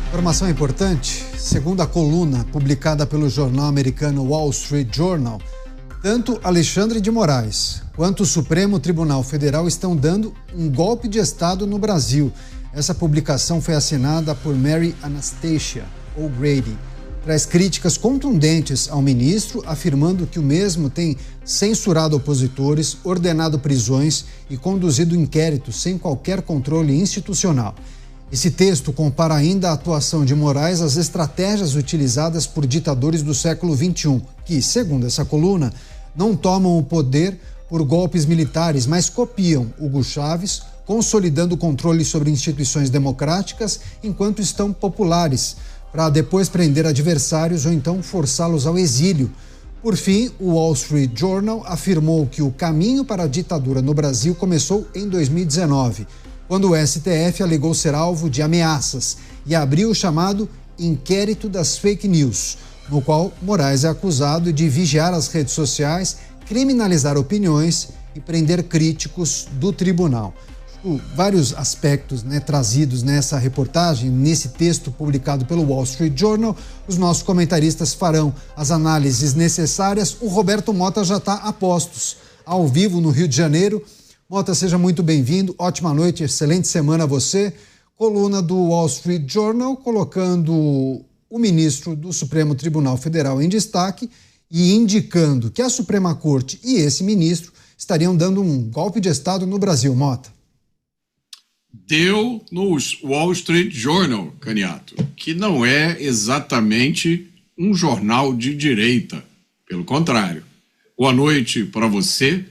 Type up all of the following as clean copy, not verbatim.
Informação importante, segundo a coluna publicada pelo jornal americano Wall Street Journal, tanto Alexandre de Moraes quanto o Supremo Tribunal Federal estão dando um golpe de Estado no Brasil. Essa publicação foi assinada por Mary Anastasia O'Grady. Traz críticas contundentes ao ministro, afirmando que o mesmo tem censurado opositores, ordenado prisões e conduzido inquéritos sem qualquer controle institucional. Esse texto compara ainda a atuação de Moraes às estratégias utilizadas por ditadores do século XXI, que, segundo essa coluna, não tomam o poder por golpes militares, mas copiam Hugo Chávez, consolidando o controle sobre instituições democráticas enquanto estão populares, para depois prender adversários ou então forçá-los ao exílio. Por fim, o Wall Street Journal afirmou que o caminho para a ditadura no Brasil começou em 2019, quando o STF alegou ser alvo de ameaças e abriu o chamado Inquérito das Fake News, no qual Moraes é acusado de vigiar as redes sociais, criminalizar opiniões e prender críticos do tribunal. Vários aspectos, trazidos nessa reportagem, nesse texto publicado pelo Wall Street Journal. Os nossos comentaristas farão as análises necessárias. O Roberto Mota já está a postos, ao vivo no Rio de Janeiro. Mota, seja muito bem-vindo, ótima noite, excelente semana a você. Coluna do Wall Street Journal colocando o ministro do Supremo Tribunal Federal em destaque e indicando que a Suprema Corte e esse ministro estariam dando um golpe de Estado no Brasil. Mota. Deu no Wall Street Journal, Caniato, que não é exatamente um jornal de direita, pelo contrário. Boa noite para você.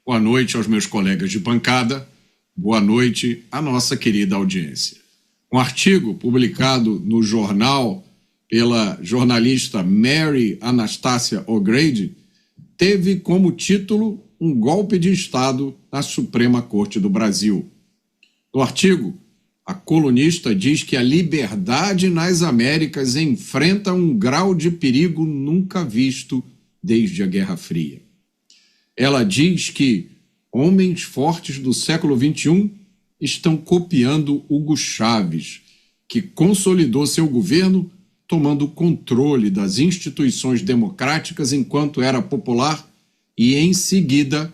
Boa noite aos meus colegas de bancada, boa noite à nossa querida audiência. Um artigo publicado no jornal pela jornalista Mary Anastasia O'Grady teve como título Um golpe de Estado na Suprema Corte do Brasil. No artigo, a colunista diz que a liberdade nas Américas enfrenta um grau de perigo nunca visto desde a Guerra Fria. Ela diz que homens fortes do século XXI estão copiando Hugo Chávez, que consolidou seu governo tomando controle das instituições democráticas enquanto era popular e, em seguida,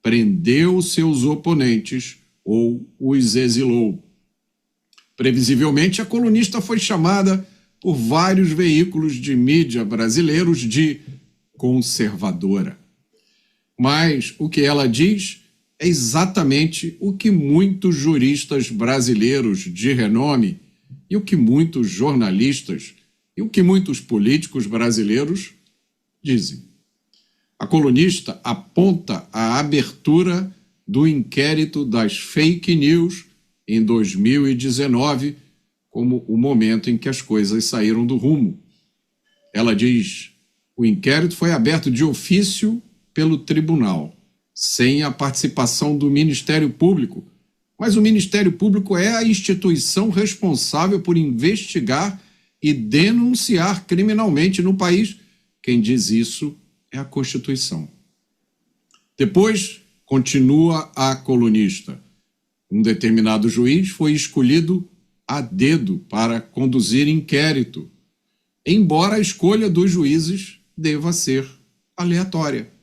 prendeu seus oponentes ou os exilou. Previsivelmente, a colunista foi chamada por vários veículos de mídia brasileiros de conservadora. Mas o que ela diz é exatamente o que muitos juristas brasileiros de renome e o que muitos jornalistas e o que muitos políticos brasileiros dizem. A colunista aponta a abertura do inquérito das fake news em 2019 como o momento em que as coisas saíram do rumo. Ela diz: o inquérito foi aberto de ofício pelo tribunal, sem a participação do Ministério Público, mas o Ministério Público é a instituição responsável por investigar e denunciar criminalmente no país. Quem diz isso é a Constituição. Depois, continua a colunista, um determinado juiz foi escolhido a dedo para conduzir inquérito, embora a escolha dos juízes deva ser aleatória.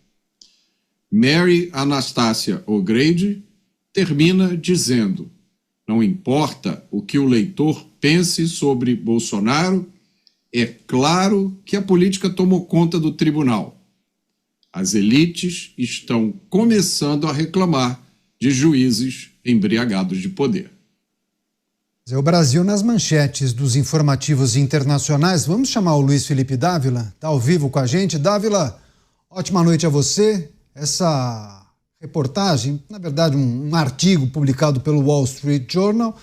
Mary Anastasia O'Grady termina dizendo: não importa o que o leitor pense sobre Bolsonaro, é claro que a política tomou conta do tribunal. As elites estão começando a reclamar de juízes embriagados de poder. O Brasil nas manchetes dos informativos internacionais. Vamos chamar o Luiz Felipe Dávila, está ao vivo com a gente. Dávila, ótima noite a você. Essa reportagem, na verdade um artigo publicado pelo Wall Street Journal,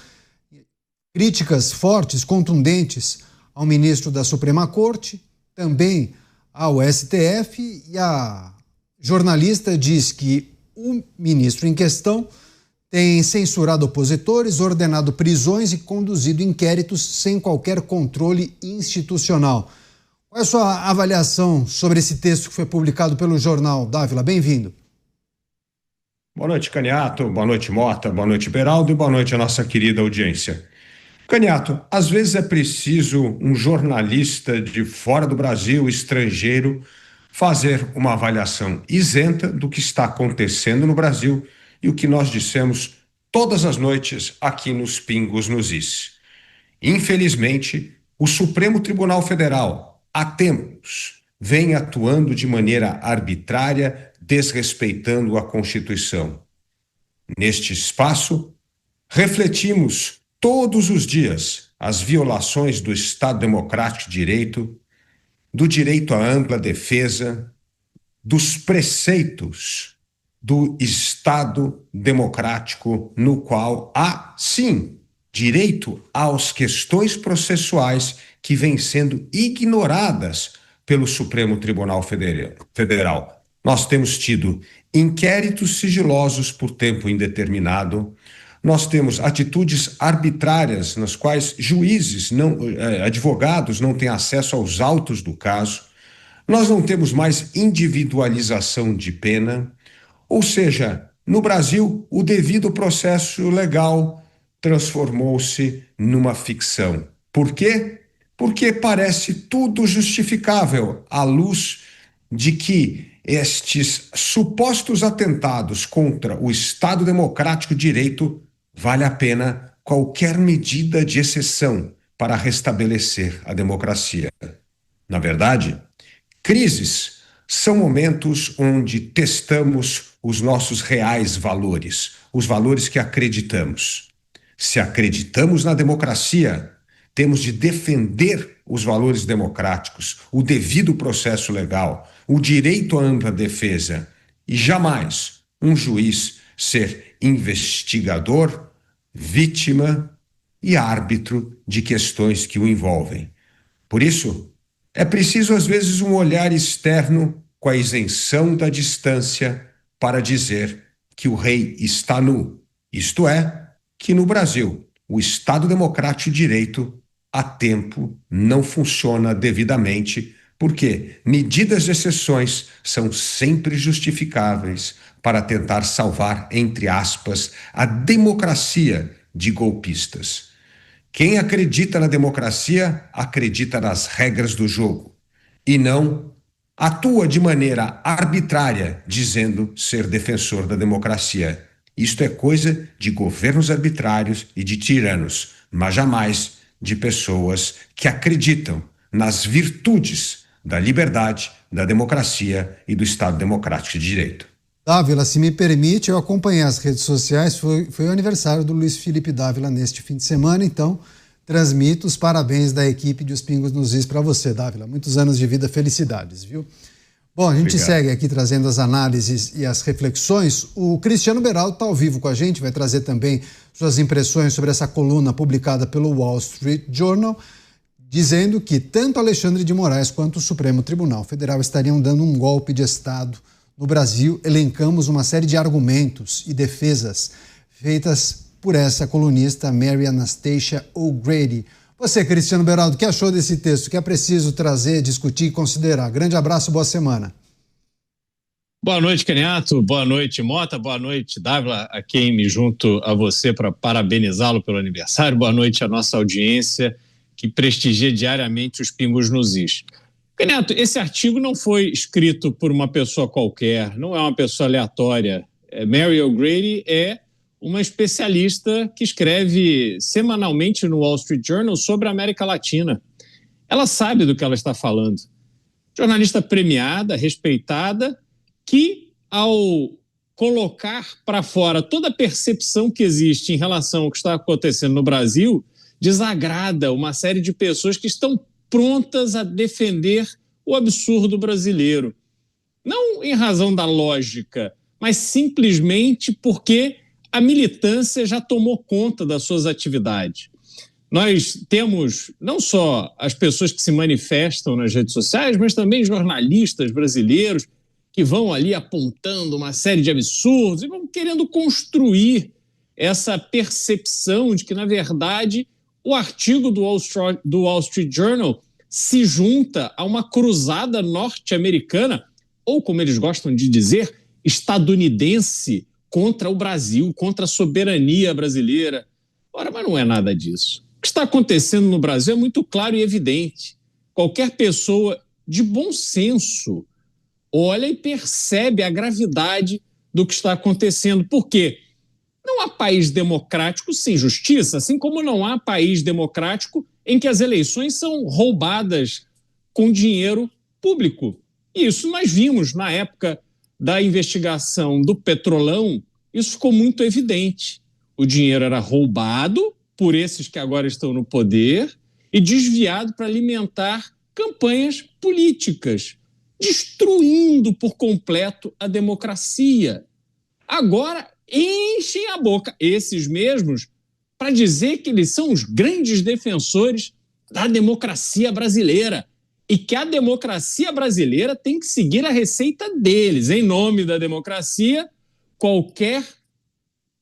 críticas fortes, contundentes ao ministro da Suprema Corte, também ao STF, e a jornalista diz que o ministro em questão tem censurado opositores, ordenado prisões e conduzido inquéritos sem qualquer controle institucional. Qual é a sua avaliação sobre esse texto que foi publicado pelo jornal, Dávila? Bem-vindo. Boa noite, Caniato. Boa noite, Mota. Boa noite, Beraldo. E boa noite à nossa querida audiência. Caniato, às vezes é preciso um jornalista de fora do Brasil, estrangeiro, fazer uma avaliação isenta do que está acontecendo no Brasil e o que nós dissemos todas as noites aqui nos Pingos nos Is. Infelizmente, o Supremo Tribunal Federal, há tempos, vem atuando de maneira arbitrária, desrespeitando a Constituição. Neste espaço, refletimos todos os dias as violações do Estado Democrático de Direito, do direito à ampla defesa, dos preceitos do Estado Democrático, no qual há, sim, direito às questões processuais que vêm sendo ignoradas pelo Supremo Tribunal Federal. Nós temos tido inquéritos sigilosos por tempo indeterminado. Nós temos atitudes arbitrárias nas quais juízes, advogados não têm acesso aos autos do caso. Nós não temos mais individualização de pena. Ou seja, no Brasil, o devido processo legal transformou-se numa ficção. Por quê? Porque parece tudo justificável à luz de que estes supostos atentados contra o Estado Democrático de Direito vale a pena qualquer medida de exceção para restabelecer a democracia. Na verdade, crises são momentos onde testamos os nossos reais valores, os valores que acreditamos. Se acreditamos na democracia, temos de defender os valores democráticos, o devido processo legal, o direito à ampla defesa e jamais um juiz ser investigador, vítima e árbitro de questões que o envolvem. Por isso, é preciso às vezes um olhar externo com a isenção da distância para dizer que o rei está nu, isto é, que no Brasil o Estado Democrático de Direito há tempo não funciona devidamente, porque medidas de exceções são sempre justificáveis para tentar salvar, entre aspas, a democracia de golpistas. Quem acredita na democracia acredita nas regras do jogo e não atua de maneira arbitrária dizendo ser defensor da democracia. Isto é coisa de governos arbitrários e de tiranos, mas jamais de pessoas que acreditam nas virtudes da liberdade, da democracia e do Estado Democrático de Direito. Dávila, se me permite, eu acompanhei as redes sociais, foi o aniversário do Luiz Felipe Dávila neste fim de semana, então transmito os parabéns da equipe de Os Pingos nos Is para você, Dávila. Muitos anos de vida, felicidades, viu? Bom, a gente segue aqui trazendo as análises e as reflexões. O Cristiano Beraldo está ao vivo com a gente, vai trazer também suas impressões sobre essa coluna publicada pelo Wall Street Journal, dizendo que tanto Alexandre de Moraes quanto o Supremo Tribunal Federal estariam dando um golpe de Estado no Brasil. Elencamos uma série de argumentos e defesas feitas por essa colunista Mary Anastasia O'Grady. Você, Cristiano Beraldo, o que achou desse texto? Que é preciso trazer, discutir e considerar? Grande abraço, boa semana. Boa noite, Caniato. Boa noite, Mota. Boa noite, Dávila, a quem me junto a você para parabenizá-lo pelo aniversário. Boa noite à nossa audiência que prestigia diariamente Os Pingos nos Is. Caniato, esse artigo não foi escrito por uma pessoa qualquer, não é uma pessoa aleatória. Mary O'Grady é uma especialista que escreve semanalmente no Wall Street Journal sobre a América Latina. Ela sabe do que ela está falando. Jornalista premiada, respeitada, que ao colocar para fora toda a percepção que existe em relação ao que está acontecendo no Brasil, desagrada uma série de pessoas que estão prontas a defender o absurdo brasileiro. Não em razão da lógica, mas simplesmente porque a militância já tomou conta das suas atividades. Nós temos não só as pessoas que se manifestam nas redes sociais, mas também jornalistas brasileiros que vão ali apontando uma série de absurdos e vão querendo construir essa percepção de que, na verdade, o artigo do Wall Street Journal se junta a uma cruzada norte-americana, ou, como eles gostam de dizer, estadunidense, contra o Brasil, contra a soberania brasileira. Ora, mas não é nada disso. O que está acontecendo no Brasil é muito claro e evidente. Qualquer pessoa de bom senso olha e percebe a gravidade do que está acontecendo. Por quê? Não há país democrático sem justiça, assim como não há país democrático em que as eleições são roubadas com dinheiro público. E isso nós vimos na época da investigação do Petrolão, isso ficou muito evidente. O dinheiro era roubado por esses que agora estão no poder e desviado para alimentar campanhas políticas, destruindo por completo a democracia. Agora enchem a boca, esses mesmos, para dizer que eles são os grandes defensores da democracia brasileira e que a democracia brasileira tem que seguir a receita deles. Em nome da democracia, qualquer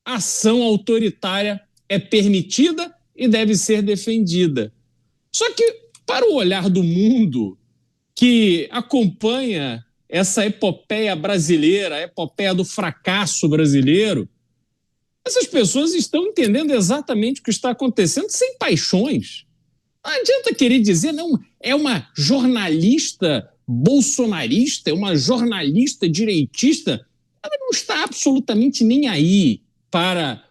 ação autoritária é permitida e deve ser defendida. Só que, para o olhar do mundo que acompanha essa epopeia brasileira, a epopeia do fracasso brasileiro, essas pessoas estão entendendo exatamente o que está acontecendo sem paixões. Não adianta querer dizer, não, é uma jornalista bolsonarista, é uma jornalista direitista. Ela não está absolutamente nem aí para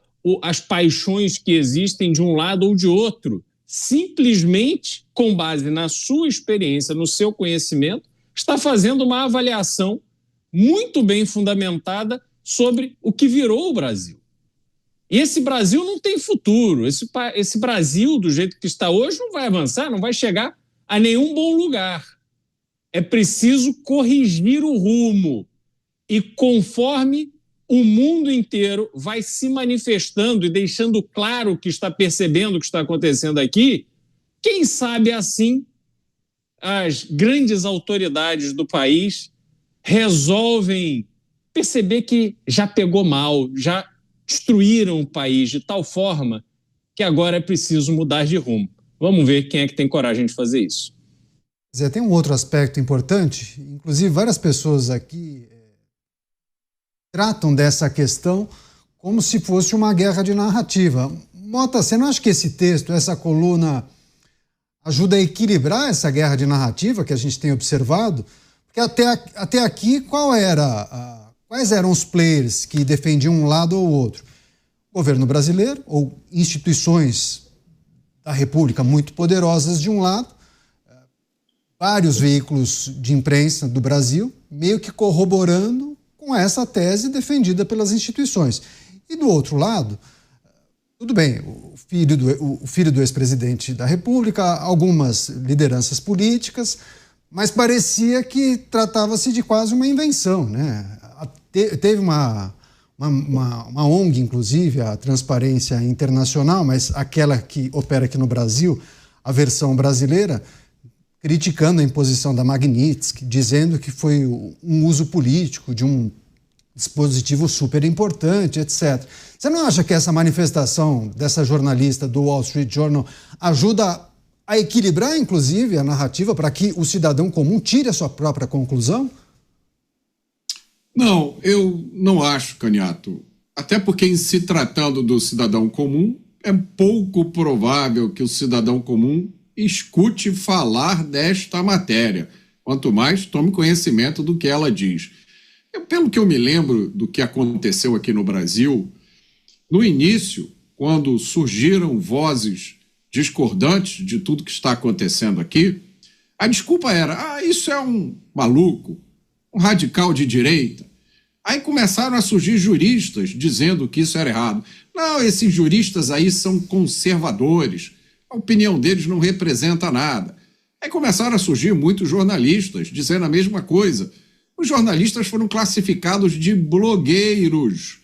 as paixões que existem de um lado ou de outro. Simplesmente, com base na sua experiência, no seu conhecimento, está fazendo uma avaliação muito bem fundamentada sobre o que virou o Brasil. E esse Brasil não tem futuro. Esse Brasil, do jeito que está hoje, não vai avançar, não vai chegar a nenhum bom lugar. É preciso corrigir o rumo. E conforme o mundo inteiro vai se manifestando e deixando claro que está percebendo o que está acontecendo aqui, quem sabe assim as grandes autoridades do país resolvem perceber que já pegou mal, já destruíram o país de tal forma que agora é preciso mudar de rumo. Vamos ver quem é que tem coragem de fazer isso. Zé, tem um outro aspecto importante, inclusive várias pessoas aqui tratam dessa questão como se fosse uma guerra de narrativa. Mota, você não acha que esse texto, essa coluna, ajuda a equilibrar essa guerra de narrativa que a gente tem observado? Porque até aqui, quais eram os players que defendiam um lado ou outro? O governo brasileiro ou instituições da República muito poderosas de um lado, vários veículos de imprensa do Brasil meio que corroborando com essa tese defendida pelas instituições. E do outro lado, tudo bem, o filho do ex-presidente da República, algumas lideranças políticas, mas parecia que tratava-se de quase uma invenção, né? Teve uma ONG, inclusive, a Transparência Internacional, mas aquela que opera aqui no Brasil, a versão brasileira, criticando a imposição da Magnitsky, dizendo que foi um uso político de um dispositivo super importante, etc. Você não acha que essa manifestação dessa jornalista do Wall Street Journal ajuda a equilibrar, inclusive, a narrativa para que o cidadão comum tire a sua própria conclusão? Não, eu não acho, Caniato. Até porque, em se tratando do cidadão comum, é pouco provável que o cidadão comum escute falar desta matéria, quanto mais tome conhecimento do que ela diz. Pelo que eu me lembro do que aconteceu aqui no Brasil, no início, quando surgiram vozes discordantes de tudo que está acontecendo aqui, a desculpa era, isso é um maluco, um radical de direita. Aí começaram a surgir juristas dizendo que isso era errado. Não, esses juristas aí são conservadores, a opinião deles não representa nada. Aí começaram a surgir muitos jornalistas dizendo a mesma coisa. Os jornalistas foram classificados de blogueiros,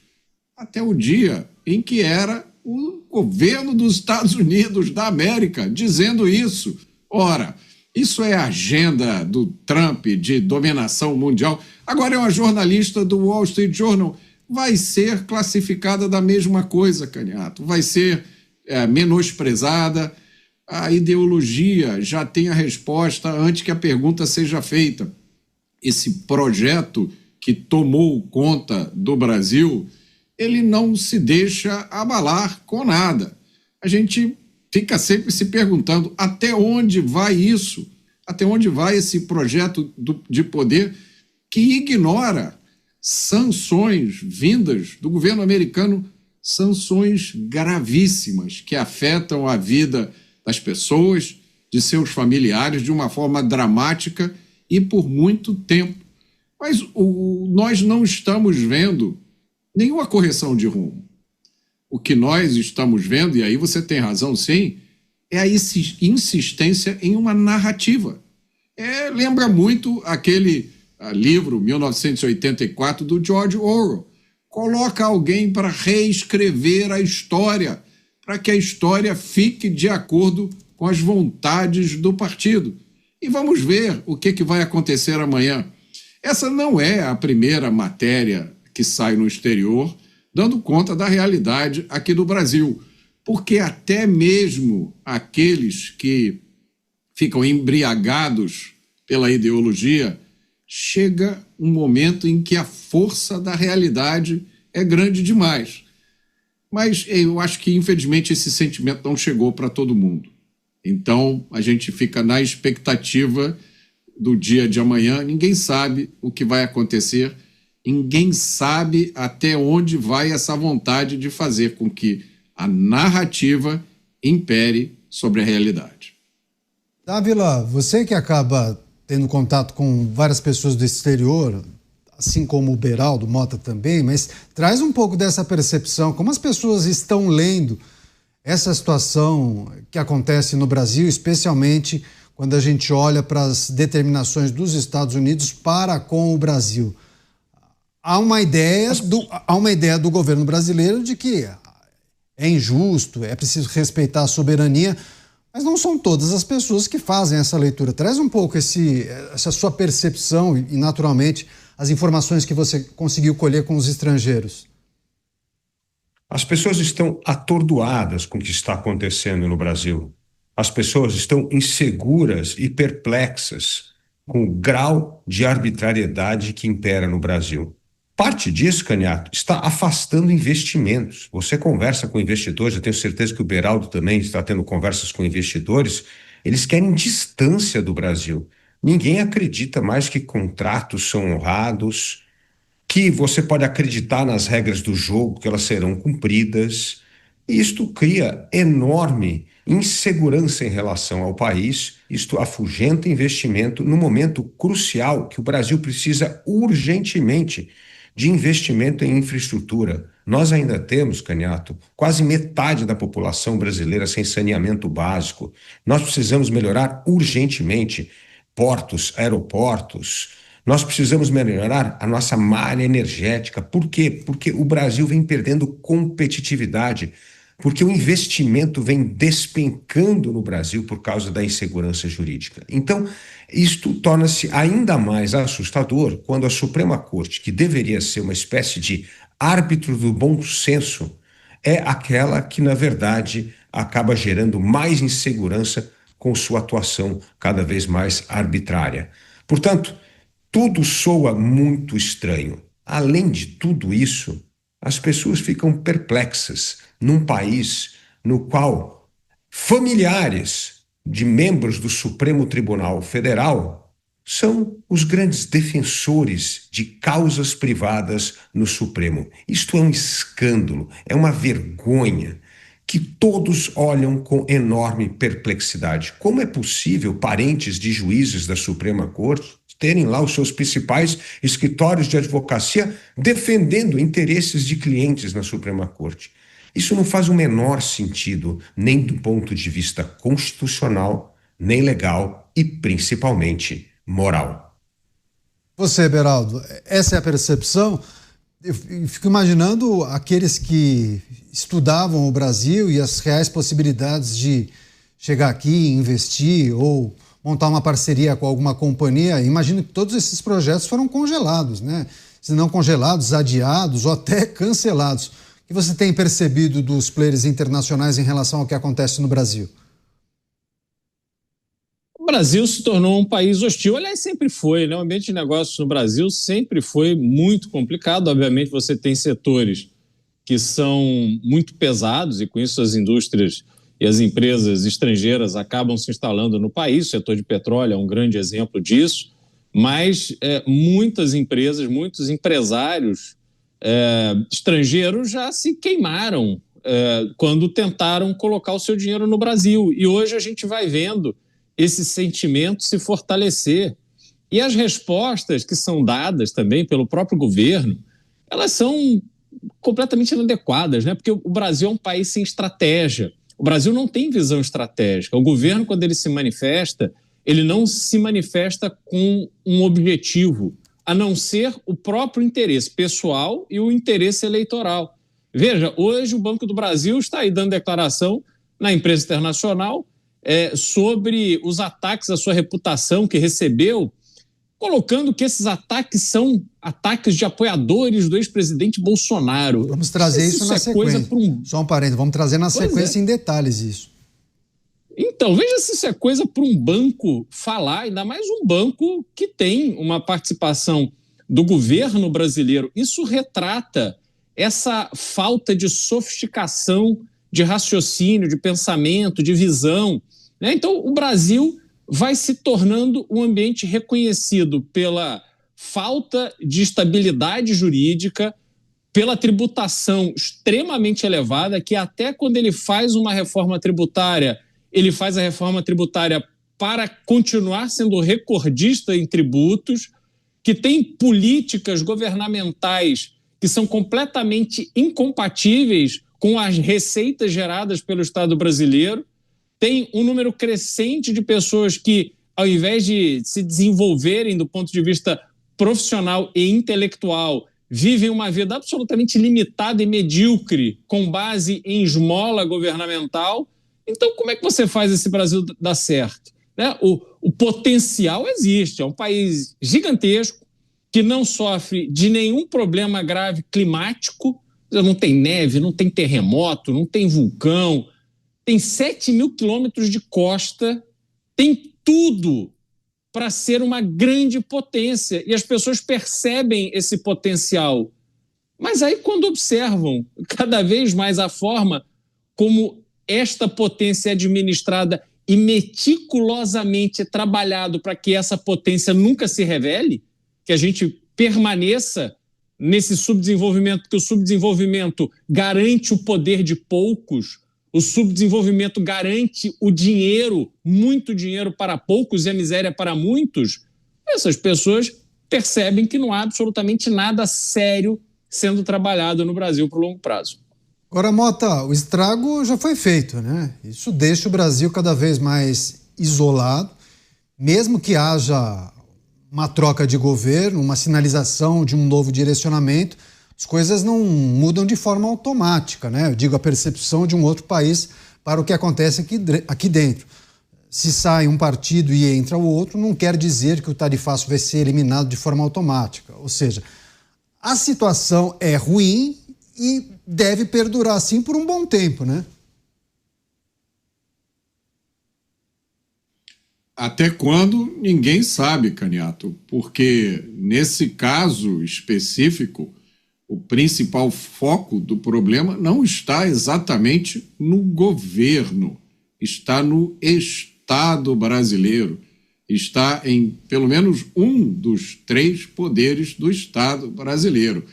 até o dia em que era o governo dos Estados Unidos da América dizendo isso. Ora, isso é a agenda do Trump de dominação mundial. Agora é uma jornalista do Wall Street Journal. Vai ser classificada da mesma coisa, Caniato. Vai ser menosprezada. A ideologia já tem a resposta antes que a pergunta seja feita. Esse projeto que tomou conta do Brasil, ele não se deixa abalar com nada. A gente fica sempre se perguntando até onde vai isso, até onde vai esse projeto de poder que ignora sanções vindas do governo americano, sanções gravíssimas que afetam a vida das pessoas, de seus familiares, de uma forma dramática e por muito tempo. Mas nós não estamos vendo nenhuma correção de rumo. O que nós estamos vendo, e aí você tem razão sim, é a insistência em uma narrativa. Lembra muito aquele livro 1984 do George Orwell. Coloca alguém para reescrever a história, para que a história fique de acordo com as vontades do partido. E vamos ver o que vai acontecer amanhã. Essa não é a primeira matéria que sai no exterior, dando conta da realidade aqui do Brasil, porque até mesmo aqueles que ficam embriagados pela ideologia, chega um momento em que a força da realidade é grande demais. Mas eu acho que, infelizmente, esse sentimento não chegou para todo mundo. Então, a gente fica na expectativa do dia de amanhã. Ninguém sabe o que vai acontecer, ninguém sabe até onde vai essa vontade de fazer com que a narrativa impere sobre a realidade. Dávila, você que acaba tendo contato com várias pessoas do exterior, assim como o Beraldo, Mota também, mas traz um pouco dessa percepção, como as pessoas estão lendo essa situação que acontece no Brasil, especialmente quando a gente olha para as determinações dos Estados Unidos para com o Brasil. Há uma ideia do governo brasileiro de que é injusto, é preciso respeitar a soberania, mas não são todas as pessoas que fazem essa leitura. Traz um pouco essa sua percepção e, naturalmente, as informações que você conseguiu colher com os estrangeiros. As pessoas estão atordoadas com o que está acontecendo no Brasil. As pessoas estão inseguras e perplexas com o grau de arbitrariedade que impera no Brasil. Parte disso, Caniato, está afastando investimentos. Você conversa com investidores, eu tenho certeza que o Beraldo também está tendo conversas com investidores, eles querem distância do Brasil. Ninguém acredita mais que contratos são honrados, que você pode acreditar nas regras do jogo, que elas serão cumpridas. E isto cria enorme insegurança em relação ao país, isto afugenta investimento no momento crucial que o Brasil precisa urgentemente de investimento em infraestrutura. Nós ainda temos, Caniato, quase metade da população brasileira sem saneamento básico. Nós precisamos melhorar urgentemente portos, aeroportos. Nós precisamos melhorar a nossa malha energética. Por quê? Porque o Brasil vem perdendo competitividade, porque o investimento vem despencando no Brasil por causa da insegurança jurídica. Então, isto torna-se ainda mais assustador quando a Suprema Corte, que deveria ser uma espécie de árbitro do bom senso, é aquela que, na verdade, acaba gerando mais insegurança com sua atuação cada vez mais arbitrária. Portanto, tudo soa muito estranho. Além de tudo isso, as pessoas ficam perplexas num país no qual familiares de membros do Supremo Tribunal Federal são os grandes defensores de causas privadas no Supremo. Isto é um escândalo, é uma vergonha que todos olham com enorme perplexidade. Como é possível parentes de juízes da Suprema Corte terem lá os seus principais escritórios de advocacia defendendo interesses de clientes na Suprema Corte? Isso não faz o menor sentido, nem do ponto de vista constitucional, nem legal e, principalmente, moral. Você, Beraldo, essa é a percepção? Eu fico imaginando aqueles que estudavam o Brasil e as reais possibilidades de chegar aqui, investir ou montar uma parceria com alguma companhia. Imagino que todos esses projetos foram congelados, né? Se não congelados, adiados ou até cancelados. O que você tem percebido dos players internacionais em relação ao que acontece no Brasil? O Brasil se tornou um país hostil. Aliás, sempre foi, né? O ambiente de negócios no Brasil sempre foi muito complicado. Obviamente, você tem setores que são muito pesados e com isso as indústrias e as empresas estrangeiras acabam se instalando no país. O setor de petróleo é um grande exemplo disso, mas muitas empresas, muitos empresários estrangeiros já se queimaram quando tentaram colocar o seu dinheiro no Brasil. E hoje a gente vai vendo esse sentimento se fortalecer. E as respostas que são dadas também pelo próprio governo, elas são completamente inadequadas, né? Porque o Brasil é um país sem estratégia. O Brasil não tem visão estratégica. O governo, quando ele se manifesta, ele não se manifesta com um objetivo, a não ser o próprio interesse pessoal e o interesse eleitoral. Veja, hoje o Banco do Brasil está aí dando declaração na imprensa internacional sobre os ataques à sua reputação que recebeu, colocando que esses ataques são ataques de apoiadores do ex-presidente Bolsonaro. Vamos trazer isso na sequência. Só um parênteses, vamos trazer na sequência em detalhes isso. Então, veja se isso é coisa para um banco falar, ainda mais um banco que tem uma participação do governo brasileiro. Isso retrata essa falta de sofisticação, de raciocínio, de pensamento, de visão, né? Então, o Brasil vai se tornando um ambiente reconhecido pela falta de estabilidade jurídica, pela tributação extremamente elevada, que até quando ele faz uma reforma tributária, ele faz a reforma tributária para continuar sendo recordista em tributos, que tem políticas governamentais que são completamente incompatíveis com as receitas geradas pelo Estado brasileiro. Tem um número crescente de pessoas que, ao invés de se desenvolverem do ponto de vista profissional e intelectual, vivem uma vida absolutamente limitada e medíocre, com base em esmola governamental. Então, como é que você faz esse Brasil dar certo? Né? O potencial existe, é um país gigantesco, que não sofre de nenhum problema grave climático, não tem neve, não tem terremoto, não tem vulcão, tem 7 mil quilômetros de costa, tem tudo para ser uma grande potência. E as pessoas percebem esse potencial. Mas aí, quando observam cada vez mais a forma como esta potência é administrada e meticulosamente trabalhado para que essa potência nunca se revele, que a gente permaneça nesse subdesenvolvimento, que o subdesenvolvimento garante o poder de poucos, o subdesenvolvimento garante o dinheiro, muito dinheiro para poucos e a miséria para muitos, essas pessoas percebem que não há absolutamente nada sério sendo trabalhado no Brasil por longo prazo. Agora, Mota, o estrago já foi feito, né? Isso deixa o Brasil cada vez mais isolado, mesmo que haja uma troca de governo, uma sinalização de um novo direcionamento, as coisas não mudam de forma automática, né? Eu digo a percepção de um outro país para o que acontece aqui dentro. Se sai um partido e entra o outro, não quer dizer que o tarifaço vai ser eliminado de forma automática. Ou seja, a situação é ruim e deve perdurar assim por um bom tempo, né? Até quando, ninguém sabe, Caniato, porque nesse caso específico, o principal foco do problema não está exatamente no governo, está no Estado brasileiro, está em pelo menos um dos 3 poderes do Estado brasileiro.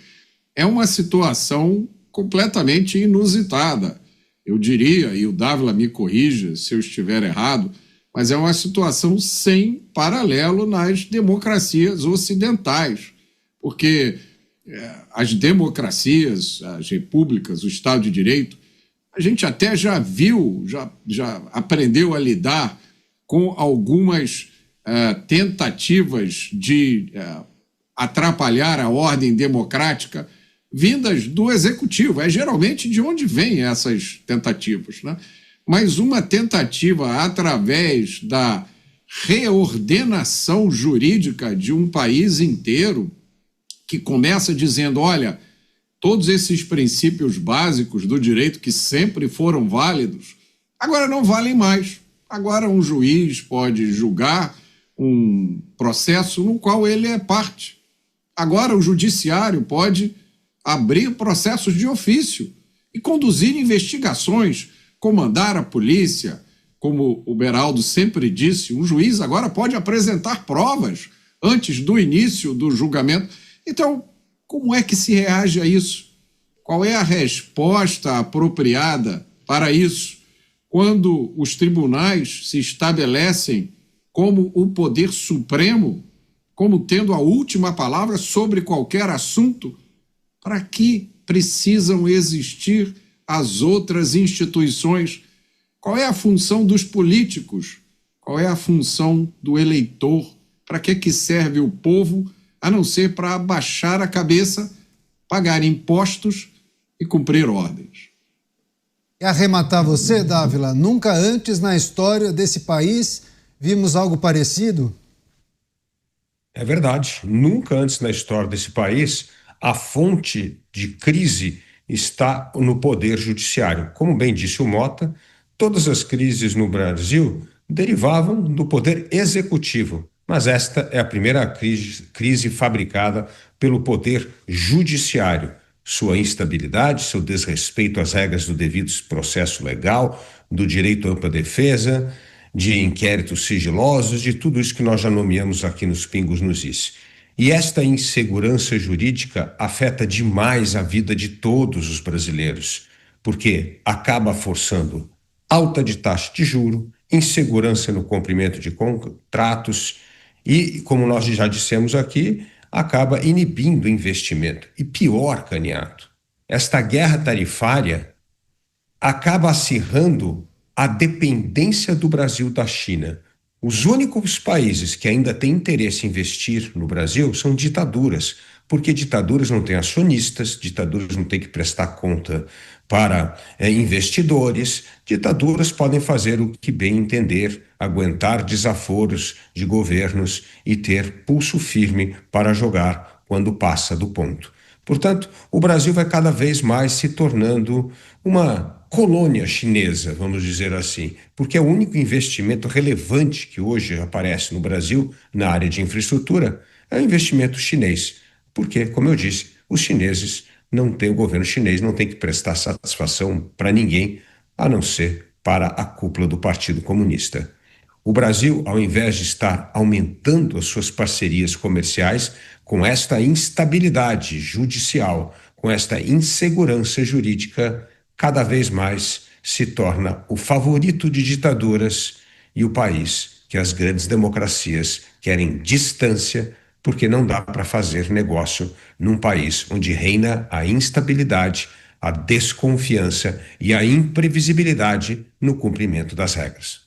É uma situação completamente inusitada, eu diria, e o Dávila me corrija se eu estiver errado, mas é uma situação sem paralelo nas democracias ocidentais, porque as democracias, as repúblicas, o Estado de Direito, a gente até já viu, já aprendeu a lidar com algumas tentativas de atrapalhar a ordem democrática vindas do executivo. É geralmente de onde vêm essas tentativas, né? Mas uma tentativa através da reordenação jurídica de um país inteiro, que começa dizendo, olha, todos esses princípios básicos do direito que sempre foram válidos, agora não valem mais. Agora um juiz pode julgar um processo no qual ele é parte. Agora o judiciário pode abrir processos de ofício e conduzir investigações comandar a polícia. Como o Beraldo sempre disse, um juiz agora pode apresentar provas antes do início do julgamento. Então, como é que se reage a isso? Qual é a resposta apropriada para isso? Quando os tribunais se estabelecem como o poder supremo, como tendo a última palavra sobre qualquer assunto, para que precisam existir as outras instituições? Qual é a função dos políticos? Qual é a função do eleitor? Para que serve o povo, a não ser para abaixar a cabeça, pagar impostos e cumprir ordens? E arrematar você, Dávila, nunca antes na história desse país vimos algo parecido? É verdade, nunca antes na história desse país a fonte de crise está no poder judiciário. Como bem disse o Mota, todas as crises no Brasil derivavam do poder executivo, mas esta é a primeira crise fabricada pelo poder judiciário. Sua instabilidade, seu desrespeito às regras do devido processo legal, do direito à ampla defesa, de inquéritos sigilosos, de tudo isso que nós já nomeamos aqui nos Pingos nos Is. E esta insegurança jurídica afeta demais a vida de todos os brasileiros, porque acaba forçando alta de taxa de juro, insegurança no cumprimento de contratos e, como nós já dissemos aqui, acaba inibindo o investimento. E pior, Caniato, esta guerra tarifária acaba acirrando a dependência do Brasil da China. Os únicos países que ainda têm interesse em investir no Brasil são ditaduras, porque ditaduras não têm acionistas, ditaduras não têm que prestar conta para investidores, ditaduras podem fazer o que bem entender, aguentar desaforos de governos e ter pulso firme para jogar quando passa do ponto. Portanto, o Brasil vai cada vez mais se tornando uma colônia chinesa, vamos dizer assim, porque é o único investimento relevante que hoje aparece no Brasil na área de infraestrutura é o investimento chinês. Porque, como eu disse, os chineses não têm, o governo chinês não tem que prestar satisfação para ninguém, a não ser para a cúpula do Partido Comunista. O Brasil, ao invés de estar aumentando as suas parcerias comerciais, com esta instabilidade judicial, com esta insegurança jurídica, cada vez mais se torna o favorito de ditaduras e o país que as grandes democracias querem distância, porque não dá para fazer negócio num país onde reina a instabilidade, a desconfiança e a imprevisibilidade no cumprimento das regras.